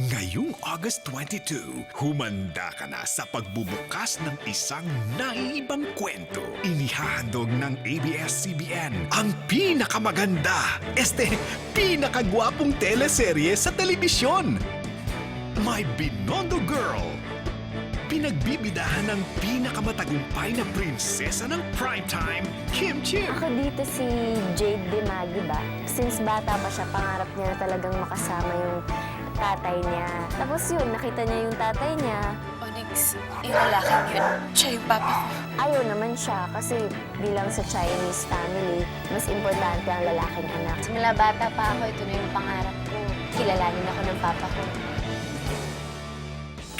Ngayong August 22, humanda ka na sa pagbubukas ng isang naiibang kwento. Inihahandog ng ABS-CBN ang pinakamaganda, pinakagwapong teleserye sa telebisyon. My Binondo Girl. Pinagbibidahan ng pinakamatagumpay na prinsesa ng primetime, Kim Chiu. Ako dito si Jade DiMaggi ba? Since bata pa siya, pangarap niya na talagang makasama yung tatay niya. Tapos yun, nakita niya yung tatay niya. Onyx, yung lalaking yun, siya yung papa ko. Ayaw naman siya kasi bilang sa Chinese family, mas importante ang lalaking anak. Simula bata pa ako, ito na yung pangarap ko. Kilalanin ako ng papa ko.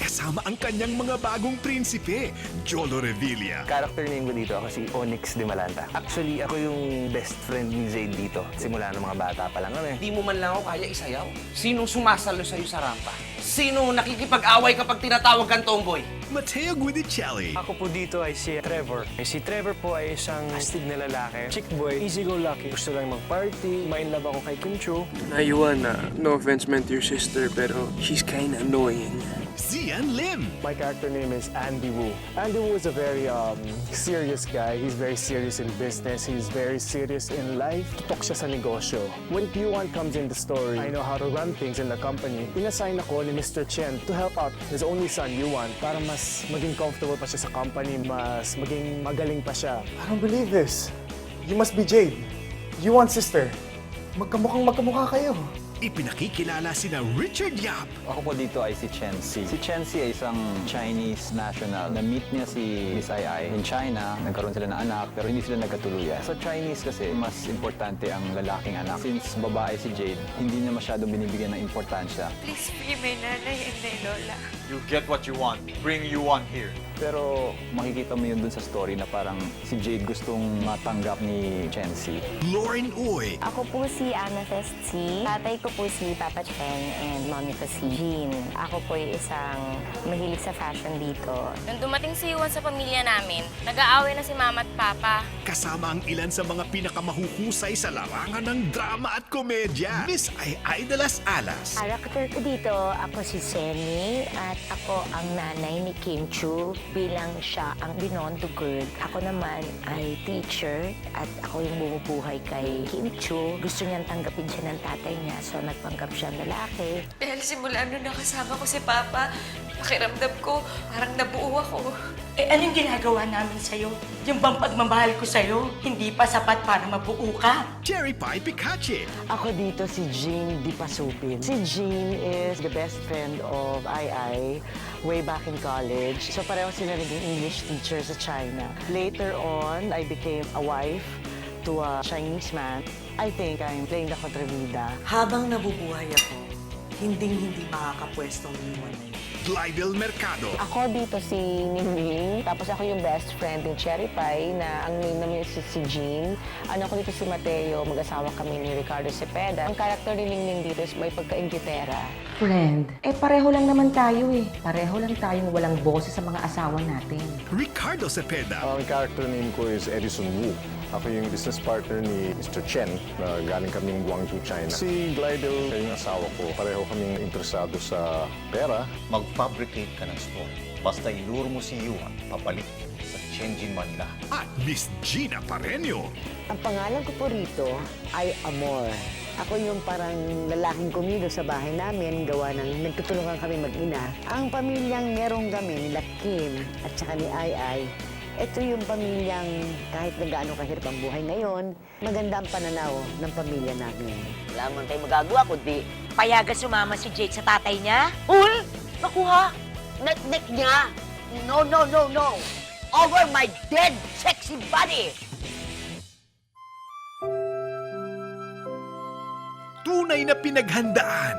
Kasama ang kanyang mga bagong prinsipe, Jolo Revilla. Character name ko dito, ako si Onyx de Malanta. Actually, ako yung best friend ni Zayd dito. Simula ng mga bata pa lang kami. Di mo man lang ako kaya isayaw. Sinong sumasalo sa'yo sa rampa? Sino nakikipag-away kapag tinatawag kang tomboy? Matteo Guidicelli. Ako po dito ay si Trevor. Si Trevor po ay isang astig na lalaki. Chick boy, easy-go-lucky. Gusto lang mag-party. Ma-in-love ako kay Kim Chiu. Naiwan na, no offense meant to your sister, pero she's kinda annoying. Zian Lim. My character name is Andy Wu. Andy Wu is a very serious guy. He's very serious in business. He's very serious in life. Tutok siya sa negosyo. When Q1 comes in the story, I know how to run things in the company. Inassign ako ni Mr. Chen to help out his only son, Yuan, para mas maging comfortable pa siya sa company, mas maging magaling pa siya. I don't believe this. You must be Jade. Yuan's sister. Magkamukha kayo. Ipinakikilala sina Richard Yap. Ako po dito ay si Chen Si. Si Chen Si ay isang Chinese national. Na-meet niya si Miss Ai Ai in China. Nagkaroon sila ng anak pero hindi sila nagkatuluyan. Sa Chinese kasi mas importante ang lalaking anak. Since babae si Jade, hindi niya masyadong binibigyan ng importansya. Please free my nanay and my lola. You get what you want. Bring Yuan here. Pero makikita mo yun dun sa story na parang si Jade gustong matanggap ni Chen Si. Lauren Uy. Ako po si Amethyst C. Tatay ko po si Papa Chen and mommy ko si Jean. Ako po ay isang mahilig sa fashion dito. Nung dumating si Yuan sa pamilya namin, nag-aaway na si mama at papa. Kasama ang ilan sa mga pinakamahuhusay sa larangan ng drama at komedya. Miss Ai de las Alas. Character ko dito, ako si Seni at ako ang nanay ni Kim Chiu bilang siya ang Binondo girl. Ako naman ay teacher at ako yung bumubuhay kay Kim Chiu. Gusto niyang tanggapin siya ng tatay niya, so nagpanggap siya lalaki. Dahil simula nung nakasama ko si papa, pakiramdam ko parang nabuo ako. Eh, anong ginagawa namin sa'yo? Yung bang pagmamahal ko sa'yo, hindi pa sapat para mabuo ka? Cherry Pie Picache. Ako dito si Jean Di Pasupin. Si Jean is the best friend of Ai Ai way back in college. So pareho sila naging English teacher sa China. Later on, I became a wife to a Chinese man. I think I'm playing the kontrabida. Habang nabubuhay ako, hindi makakapwestong iwan na yun. Glidel Mercado. Ako dito si Ningning, tapos ako yung best friend ng Cherry Pie na ang name namin is si Jean. Ano ako dito si Mateo, mag-asawa kami ni Ricardo Cepeda. Ang character ni Ningning dito is may pagka-inggitera. Friend, pareho lang naman tayo eh. Pareho lang tayong walang boses sa mga asawa natin. Ricardo Cepeda. Ang character name ko is Edison Wu. Ako yung business partner ni Mr. Chen na galing kaming Guangzhou, China. Si Glidel, yung asawa ko, pareho kaming interesado sa pera. Mag-fabricate ka ng store. Basta iluro mo si Yuan, papalit sa Tianjin, Manila. At Miss Gina Pareño. Ang pangalan ko po rito ay Amor. Ako yung parang lalaking kumido sa bahay namin, gawa ng nagtutulungan kami mag-ina. Ang pamilyang merong kami, nila Kim at saka ni Ai Ai, ito yung pamilyang kahit na gaano kahirap ang buhay ngayon, maganda ang pananaw ng pamilya namin. Wala man tayo magagawa kundi payagan sumama si Jade sa tatay niya. Uy! Nakuha! Neck niya! No! Over my dead sexy body! Tunay na pinaghandaan.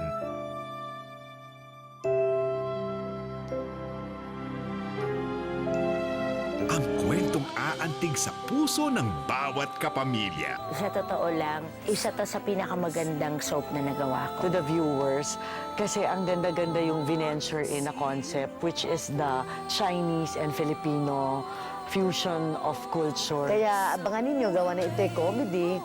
Ang kwentong aantig sa puso ng bawat kapamilya. Sa totoo lang, isa to sa pinakamagandang soap na nagawa ko. To the viewers, kasi ang ganda-ganda yung venture in a concept which is the Chinese and Filipino fusion of culture. Kaya abangan ninyo, gawa na ito comedy.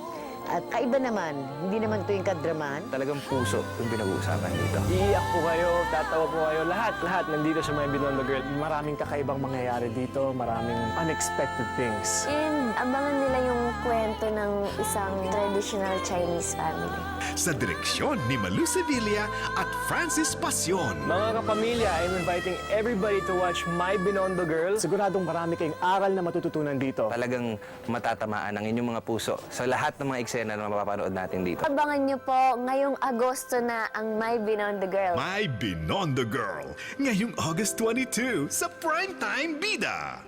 At kaiba naman, hindi naman ito yung kadramahan. Talagang puso yung pinag-uusapan dito. Iiyak po kayo, tatawa po kayo, lahat nandito sa My Beyond the Girl. Maraming kakaibang mangyayari dito, maraming unexpected things. And abangan nila yung kwento ng isang traditional Chinese family. Sa direksyon ni Malu Sevilla at Francis Pasion. Mga kapamilya, I'm inviting everybody to watch My Binondo Girl. Siguradong marami kayong aral na matututunan dito. Talagang matatamaan ang inyong mga puso sa lahat ng mga eksena na mapapanood natin dito. Abangan niyo po ngayong Agosto na ang My Beyond the Girl. My Binondo Girl, ngayong August 22 sa Primetime Bida.